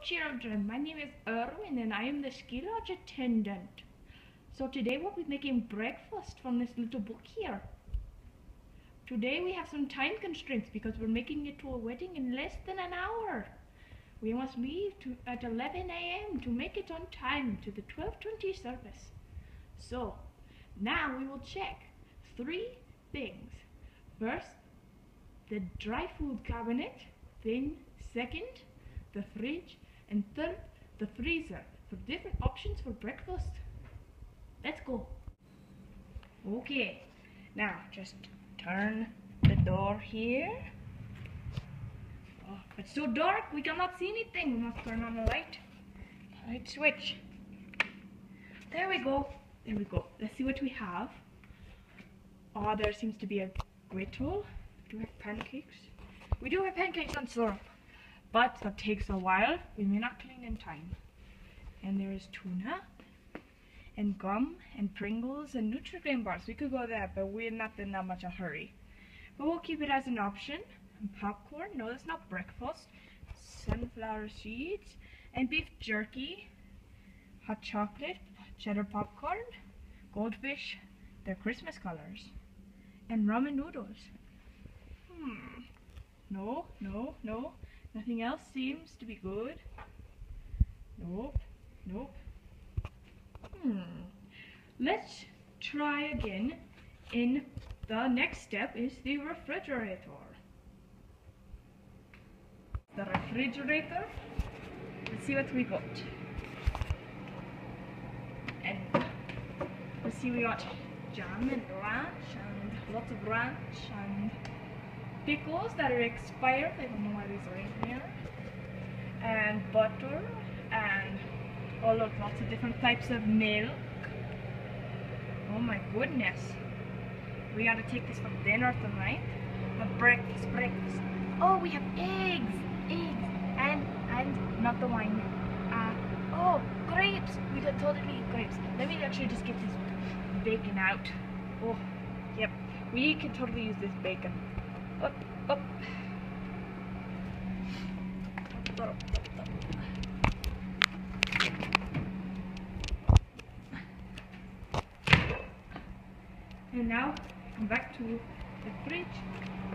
children, my name is Erwin and I am the ski lodge attendant. So today we'll be making breakfast from this little book here. Today we have some time constraints because we're making it to a wedding in less than an hour. We must leave at 11 a.m. to make it on time to the 12:20 service. So now we will check 3 things. First, the dry food cabinet, then second, the fridge, and third, the freezer for different options for breakfast. Let's go. Okay, now just turn the door here. Oh, it's so dark we cannot see anything. We must turn on the light switch. There we go. There we go. Let's see what we have. Oh, there seems to be a griddle. Do we have pancakes? We do have pancakes and syrup, but that takes a while. We may not clean in time. And there is tuna and gum and Pringles and Nutri-Grain bars. We could go there, but we're not in that much a hurry. But we'll keep it as an option. And popcorn. No, that's not breakfast. Sunflower seeds and beef jerky. Hot chocolate, cheddar popcorn, goldfish. They're Christmas colors. And ramen noodles. No. Nothing else seems to be good. Nope. Let's try again. In the next step is the refrigerator. The refrigerator. Let's see what we got. And let's see, we got jam and ranch and lots of ranch and pickles that are expired. I don't know why these are in here. And butter and lots of different types of milk. Oh my goodness. We gotta take this for dinner tonight. Breakfast. Oh, we have eggs, and not the wine. Oh, grapes. We could totally eat grapes. Let me actually just get this bacon out. Oh, yep. We can totally use this bacon. Up. And now come back to the fridge.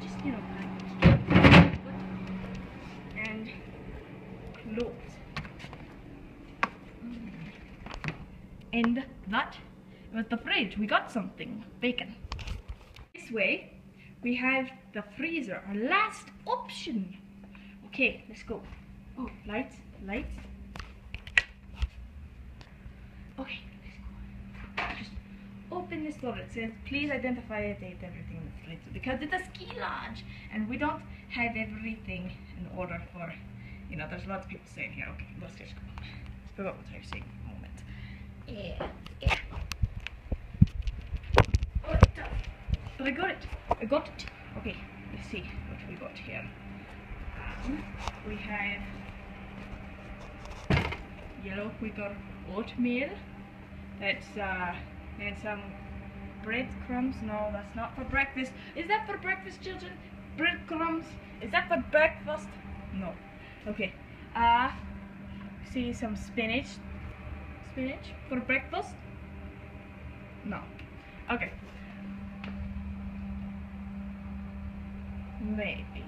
Just and close. And that was the fridge. We got something. Bacon. This way we have the freezer, our last option. Okay, let's go. Oh, lights. Okay, let's go. Just open this door. It says, please identify and date everything in the fridge, because it's a ski lodge and we don't have everything in order for, there's lots of people saying here. Okay, let's just go. I forgot what I was saying for a moment. Yeah. Oh, but I got it. Okay, let's see what we got here. We have yellow quicker oatmeal. That's and some breadcrumbs. No, that's not for breakfast. Is that for breakfast, children? Breadcrumbs? Is that for breakfast? No. Okay. See some spinach. Spinach for breakfast? No. Okay. Maybe.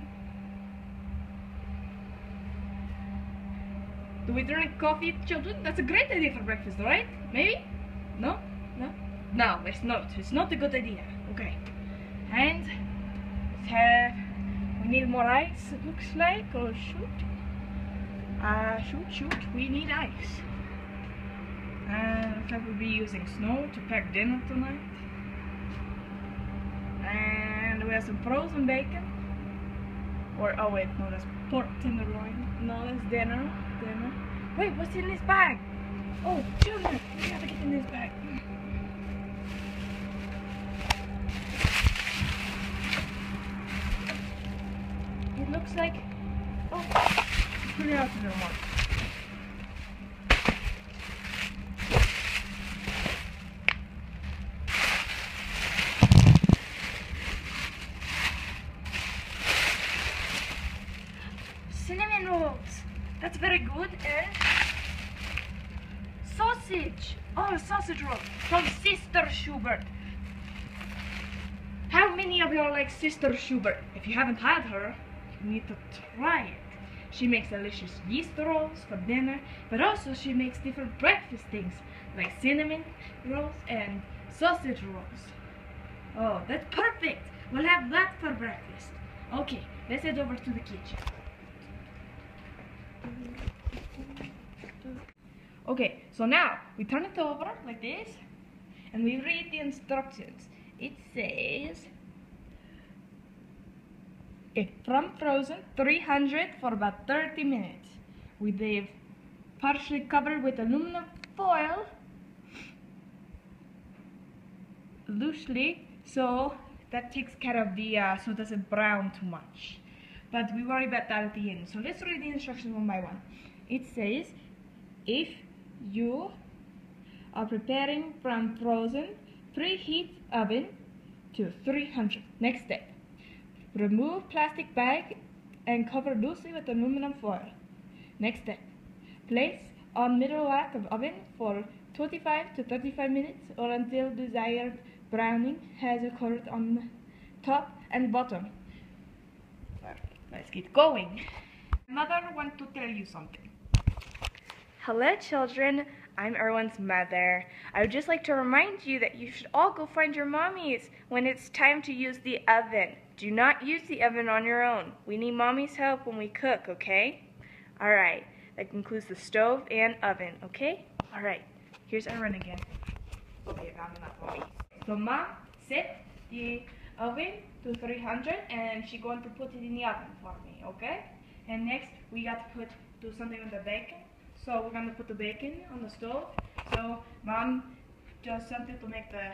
Do we drink coffee, children? That's a great idea for breakfast, right? Maybe? No, it's not. It's not a good idea. Okay. And we need more ice, it looks like. Oh, shoot. We need ice. And looks like we'll be using snow to pack dinner tonight. And we have some frozen bacon. Oh wait, no, that's pork tenderloin. No, that's dinner. Wait, what's in this bag? Oh, children, we gotta get in this bag. It looks like, put it out to the remote. Cinnamon rolls. That's very good. And sausage. Oh, sausage roll from Sister Schubert. How many of you like Sister Schubert? If you haven't had her, you need to try it. She makes delicious yeast rolls for dinner, but also she makes different breakfast things like cinnamon rolls and sausage rolls. Oh, that's perfect. We'll have that for breakfast. Okay, let's head over to the kitchen. Okay, so now we turn it over like this and we read the instructions. It says if from frozen 300 for about 30 minutes. They've partially covered with aluminum foil loosely, so that takes care of the so it doesn't brown too much. But we worry about that at the end. So let's read the instructions one by one. It says if you are preparing from frozen, preheat oven to 300. Next step. Remove plastic bag and cover loosely with aluminum foil. Next step. Place on middle rack of oven for 25 to 35 minutes or until desired browning has occurred on the top and bottom. Let's get going. Mother wants to tell you something. Hello children, I'm Erwin's mother. I would just like to remind you that you should all go find your mommies when it's time to use the oven. Do not use the oven on your own. We need mommy's help when we cook, okay? Alright, that concludes the stove and oven, okay? Alright, here's Erwin again. Okay, I'm not mommy. So mom set the oven to 300 and she's going to put it in the oven for me, okay? And next we got to do something with the bacon. So we're going to put the bacon on the stove. So mom does something to make the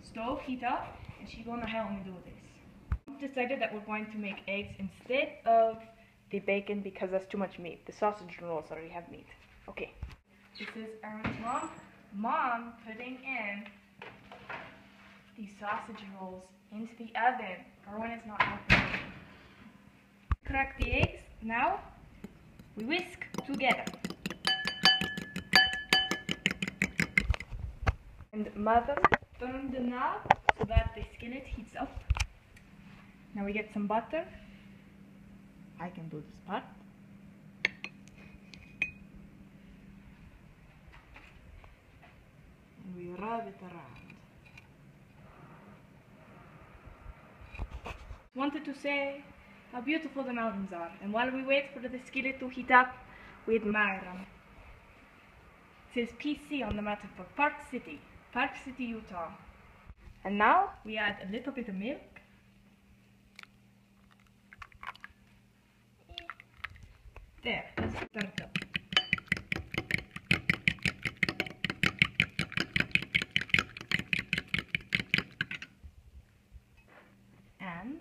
stove heat up and she's going to help me do this. I've decided that we're going to make eggs instead of the bacon because that's too much meat. The sausage rolls already have meat. Okay. This is Erin's mom. Mom putting in the sausage rolls into the oven. Erwin is not helping. Crack the eggs. Now we whisk together. And mother turn the knob so that the skillet heats up. Now we get some butter. I can do this part. And we rub it around. Wanted to say how beautiful the mountains are. And while we wait for the skillet to heat up, we admire them. It says PC on the map for Park City, Utah. And now we add a little bit of milk. There, let's stir it up. And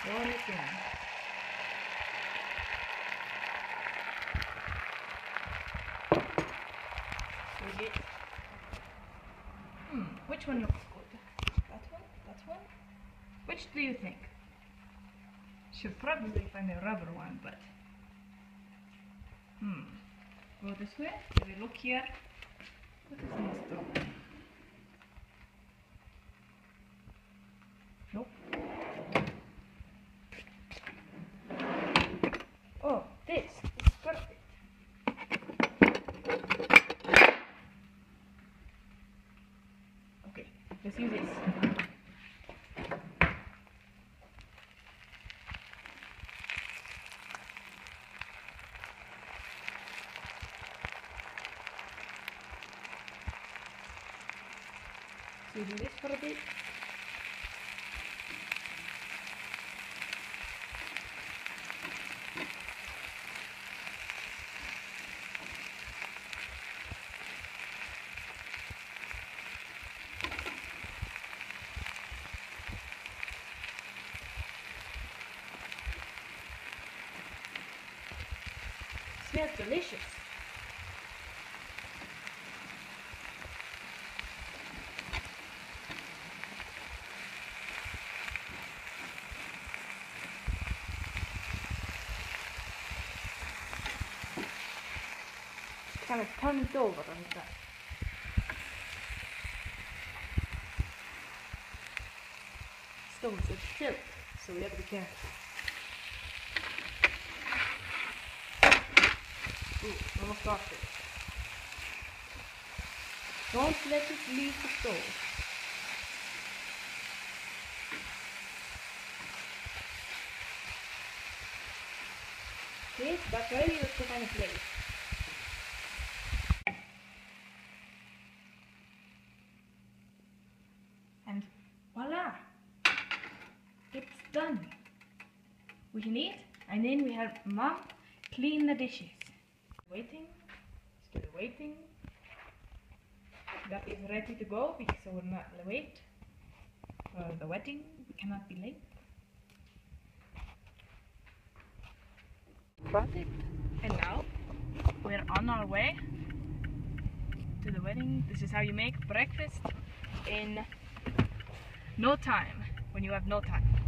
pour it in. We get, which one looks good? That one? That one? Which do you think? Should probably find a rubber one, but go this way. If we look here, what is in the stove? Nope. Oh, this is perfect. Okay, let's use this. So do this for a bit. Smells delicious. kind of turn it over like that. Stove is silk, so we have to be careful. Ooh, almost lost it. Don't let it leave the stove. Okay, so that's ready. Let's put on a plate. And voila! It's done. We can eat, and then we have Mom clean the dishes. Waiting, still waiting. That is ready to go because I will not wait for the wedding. We cannot be late. Perfect. And now we're on our way to the wedding. This is how you make breakfast in no time, when you have no time.